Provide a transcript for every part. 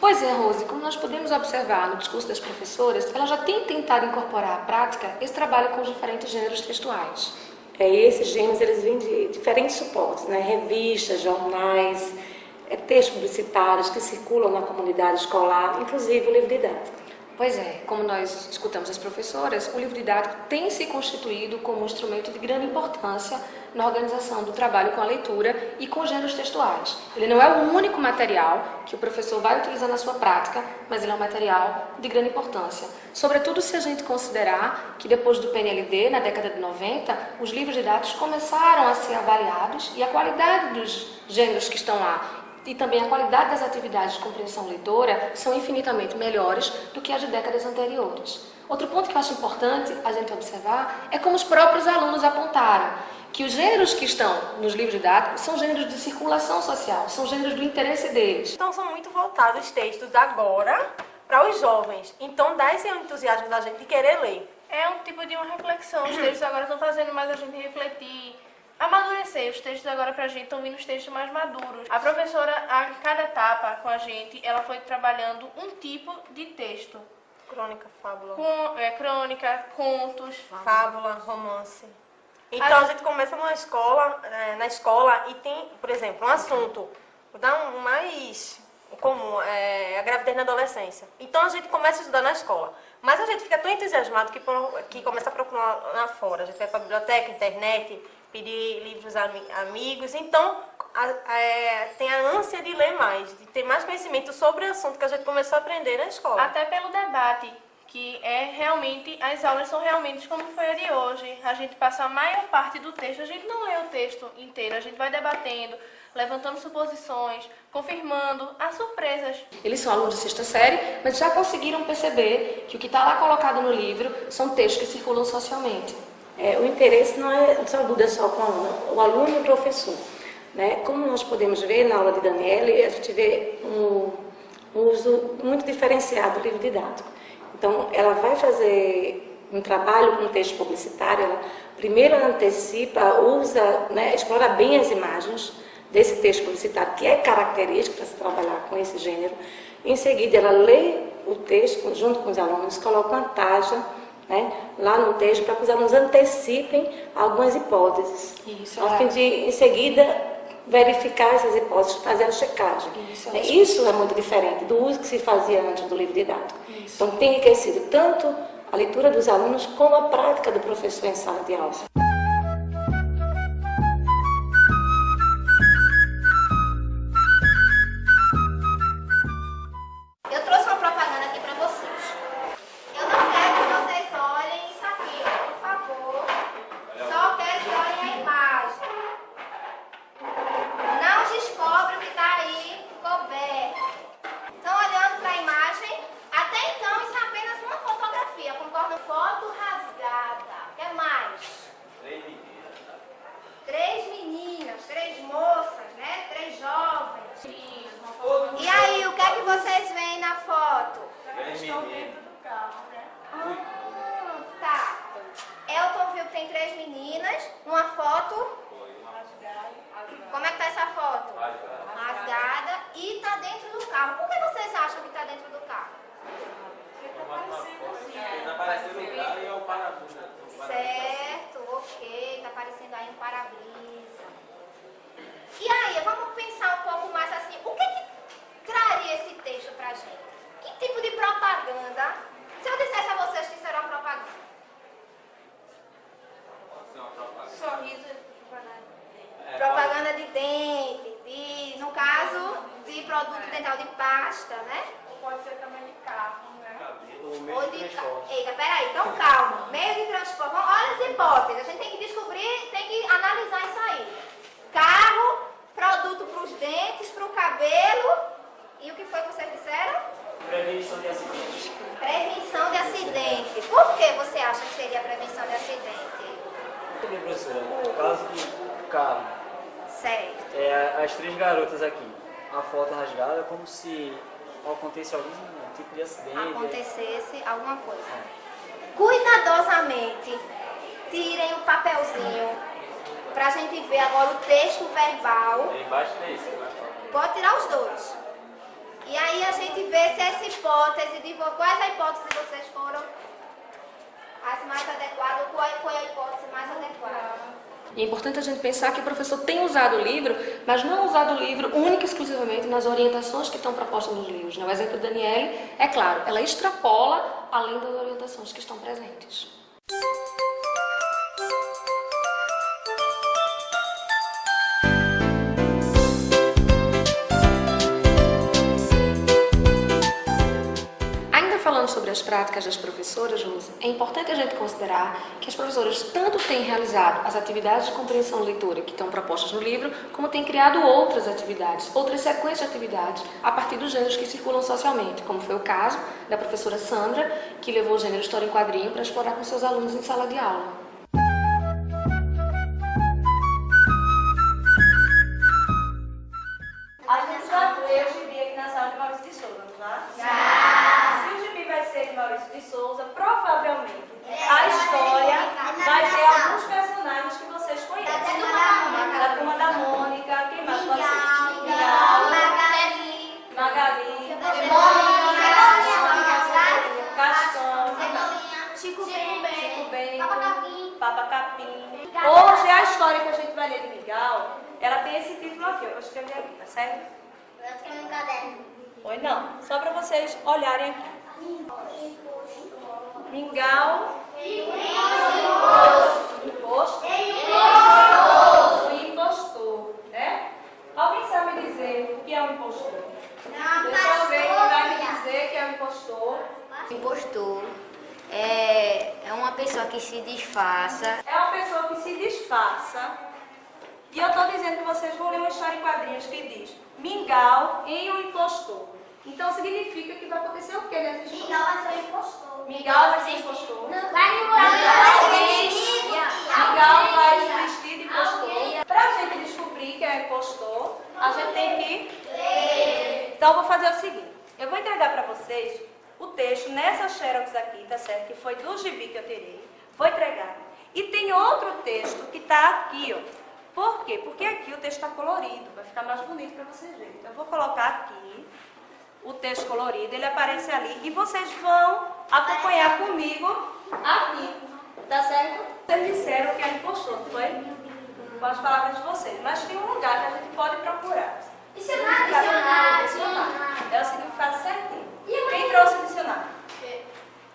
Pois é, Rose, como nós podemos observar no discurso das professoras, elas já têm tentado incorporar à prática esse trabalho com os diferentes gêneros textuais. E esses gêneros, eles vêm de diferentes suportes, né? Revistas, jornais, textos publicitários que circulam na comunidade escolar, inclusive o livro didático. Pois é, como nós escutamos as professoras, o livro didático tem se constituído como um instrumento de grande importância na organização do trabalho com a leitura e com os gêneros textuais. Ele não é o único material que o professor vai utilizar na sua prática, mas ele é um material de grande importância. Sobretudo se a gente considerar que depois do PNLD, na década de 90, os livros didáticos começaram a ser avaliados e a qualidade dos gêneros que estão lá e também a qualidade das atividades de compreensão leitora são infinitamente melhores do que as de décadas anteriores. Outro ponto que eu acho importante a gente observar é como os próprios alunos apontaram que os gêneros que estão nos livros didáticos são gêneros de circulação social, são gêneros do interesse deles. Então são muito voltados os textos agora para os jovens, então dá esse entusiasmo da gente de querer ler. É um tipo de uma reflexão, os textos agora estão fazendo mais a gente refletir, amadurecer. Os textos agora pra gente estão vindo os textos mais maduros. A professora, a cada etapa com a gente, ela foi trabalhando um tipo de texto. Crônica, fábula. Crônica, contos, fábula, romance. Então a gente começa na escola e tem, por exemplo, um assunto, vou dar um mais comum, a gravidez na adolescência. Então a gente começa a estudar na escola. Mas a gente fica tão entusiasmado que começa a procurar lá fora. A gente vai para a biblioteca, internet, pedir livros amigos. Então tem a ânsia de ler mais, de ter mais conhecimento sobre o assunto que a gente começou a aprender na escola. Até pelo debate, que é realmente, as aulas são realmente como foi a de hoje. A gente passa a maior parte do texto, a gente não lê o texto inteiro, a gente vai debatendo, levantando suposições, confirmando as surpresas. Eles são alunos de sexta série, mas já conseguiram perceber que o que está lá colocado no livro são textos que circulam socialmente. O interesse não é só dúvida só com o aluno e o professor. Né? Como nós podemos ver na aula de Daniele, a gente vê um uso muito diferenciado do livro didático. Então, ela vai fazer um trabalho com texto publicitário, ela primeiro antecipa, usa, né, explora bem as imagens desse texto publicitário, que é característico para se trabalhar com esse gênero. Em seguida, ela lê o texto junto com os alunos, coloca uma taxa, né, lá no texto para que os alunos antecipem algumas hipóteses. A fim de, em seguida, verificar essas hipóteses, fazer a checagem. Isso é muito diferente do uso que se fazia antes do livro didático. Então, tem enriquecido tanto a leitura dos alunos como a prática do professor em sala de aula. Eu trouxe uma propaganda aqui para vocês. Eu não quero que vocês olhem isso aqui, por favor. Só quero que olhem a imagem. Não descobre o que está aí coberto. Estão olhando para a imagem? Até então isso é apenas uma fotografia. Concordam? Foto rasgada. O que mais? 3 meninas, 3 moças, né? 3 jovens. E aí, o que é que vocês veem na foto? Estão dentro do carro, né? Tá. Elton viu que tem 3 meninas numa foto. Como é que tá essa foto? Rasgada. E tá dentro do carro. Por que vocês acham que tá dentro do carro? Tá aparecendo o carro e é o para-brisa. Certo, ok. Tá aparecendo aí um para-brisa. E aí, vamos pensar um pouco mais assim. O que traria esse texto pra gente? Que tipo de propaganda? Se eu dissesse a vocês que será uma propaganda? Sorriso. Propaganda de dente, no caso, de produto dental de pasta, né? Pode ser também de carro, né? Ou de... Eita, peraí, então calma. Meio de transporte. Olha as hipóteses. A gente tem que descobrir, tem que analisar isso aí. Carro, produto para os dentes, para o cabelo. E o que foi que vocês disseram? Prevenção de acidentes. Prevenção de acidente. Por que você acha que seria prevenção de acidente? Professora, no caso do carro, Certo. as 3 garotas aqui, a foto rasgada, como se acontecesse algum tipo de acidente. Acontecesse alguma coisa. Cuidadosamente, tirem o papelzinho pra gente ver agora o texto verbal. Embaixo desse, Pode tirar os dois. E aí a gente vê se essa hipótese, quais a hipótese de vocês foram as mais adequadas, ou qual foi a hipótese mais adequada. E é importante a gente pensar que o professor tem usado o livro, mas não usado o livro única e exclusivamente nas orientações que estão propostas nos livros. No exemplo da Daniele, é claro, ela extrapola além das orientações que estão presentes. Falando sobre as práticas das professoras, Luz, é importante a gente considerar que as professoras tanto têm realizado as atividades de compreensão e leitura que estão propostas no livro, como têm criado outras atividades, outras sequências de atividades a partir dos gêneros que circulam socialmente, como foi o caso da professora Sandra, que levou o gênero História em Quadrinho para explorar com seus alunos em sala de aula. A gente já leu o gibi aqui na sala de Maurício de Souza, não é? Se o gibi vai ser de Maurício de Souza, provavelmente a história vai ter alguns personagens que vocês conhecem. Da Turma da Mônica, quem mais pode ser? Miguel, Magali, Cascão, Chico Bento, Papa Capim. Hoje a história que a gente vai ler de Miguel, ela tem esse título aqui, eu vou escrever aqui, tá certo? Oi, não. Só para vocês olharem aqui. Mingau. Imposto. O impostor. Né? Alguém sabe dizer o que é um impostor? Deixa eu ver quem vai me dizer que é um impostor. Impostor é uma pessoa que se disfarça. É uma pessoa que se disfarça. E eu estou dizendo que vocês vão ler uma história em quadrinhos que diz Mingau em um impostor. Então significa que vai acontecer o que nessa história? Mingau vai ser impostor. Mingau vai ser impostor. Vai Mingau vai se vestir de impostor. Para a gente descobrir que é impostor, a gente tem que ler. Então eu vou fazer o seguinte. Eu vou entregar para vocês o texto nessa xerox aqui, tá certo? Que foi do gibi que eu tirei. Vou entregar. E tem outro texto que está aqui, ó. Por quê? Porque aqui o texto está colorido, vai ficar mais bonito para vocês verem. Então eu vou colocar aqui o texto colorido, ele aparece ali e vocês vão acompanhar comigo aqui, tá certo? Vocês disseram que era impostor, não foi? Com as palavras de vocês, mas tem um lugar que a gente pode procurar. Dicionário. É o significado certinho. Quem trouxe o dicionário?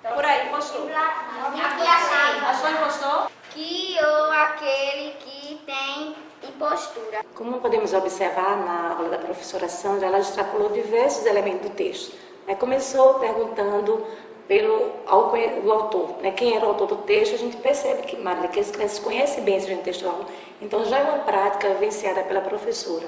Então, por aí, impostor. Aqui achei. Achou impostor? Que ou aquele que tem impostura. Como podemos observar na aula da professora Sandra, ela extrapolou diversos elementos do texto. Começou perguntando o autor, quem era o autor do texto. A gente percebe que as crianças conhecem bem esse gênero textual, então já é uma prática vivenciada pela professora.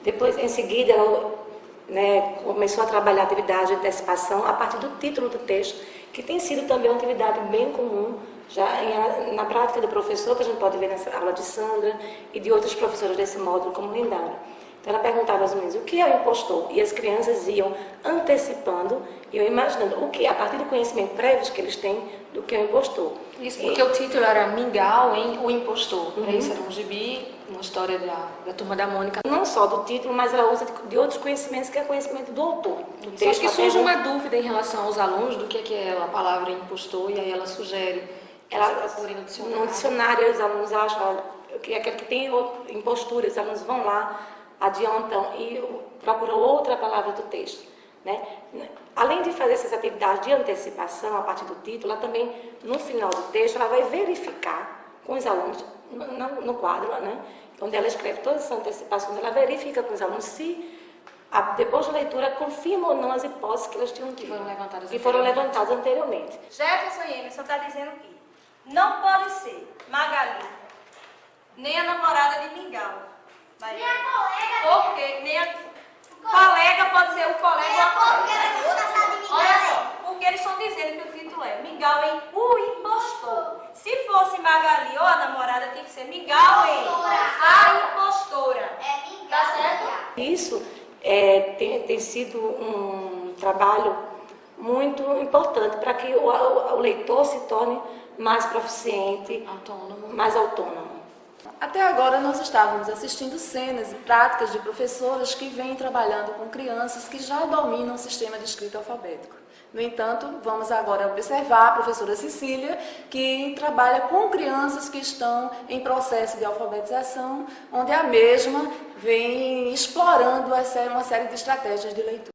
Depois, em seguida, ela começou a trabalhar a atividade de antecipação a partir do título do texto, que tem sido também uma atividade bem comum já na prática do professor, que a gente pode ver nessa aula de Sandra e de outros professores desse módulo, como Lindário. Então, ela perguntava aos meninos o que é o impostor, e as crianças iam antecipando, iam imaginando o que, a partir do conhecimento prévio que eles têm do que é o impostor. Isso porque o título era Mingau em O Impostor. Isso era um gibi, uma história da Turma da Mônica. Não só do título, mas ela usa de outros conhecimentos, que é conhecimento do autor. Do texto. Acho que surge uma dúvida em relação aos alunos do que é a palavra impostor, e aí ela sugere no dicionário, os alunos acham que é aquele que tem impostura, os alunos vão lá, adiantam e procuram outra palavra do texto. Além de fazer essas atividades de antecipação a partir do título, ela também, no final do texto, ela vai verificar com os alunos, no quadro, onde ela escreve todas essas antecipações, ela verifica com os alunos se, depois da leitura, confirma ou não as hipóteses que elas tinham que foram levantadas anteriormente. Jefferson Emerson está dizendo que não pode ser Magali, nem a namorada de Mingau. Nem a colega. Porque nem a colega pode ser o colega ou a colega. Olha só, porque eles estão dizendo que o título é Mingau em O Impostor. Se fosse Magali ou a namorada, tem que ser Mingau em A Impostora. Tá certo? Isso tem sido um trabalho muito importante para que o leitor se torne mais proficiente, mais autônomo. Até agora nós estávamos assistindo cenas e práticas de professoras que vêm trabalhando com crianças que já dominam o sistema de escrita alfabético. No entanto, vamos agora observar a professora Cecília, que trabalha com crianças que estão em processo de alfabetização, onde a mesma vem explorando uma série de estratégias de leitura.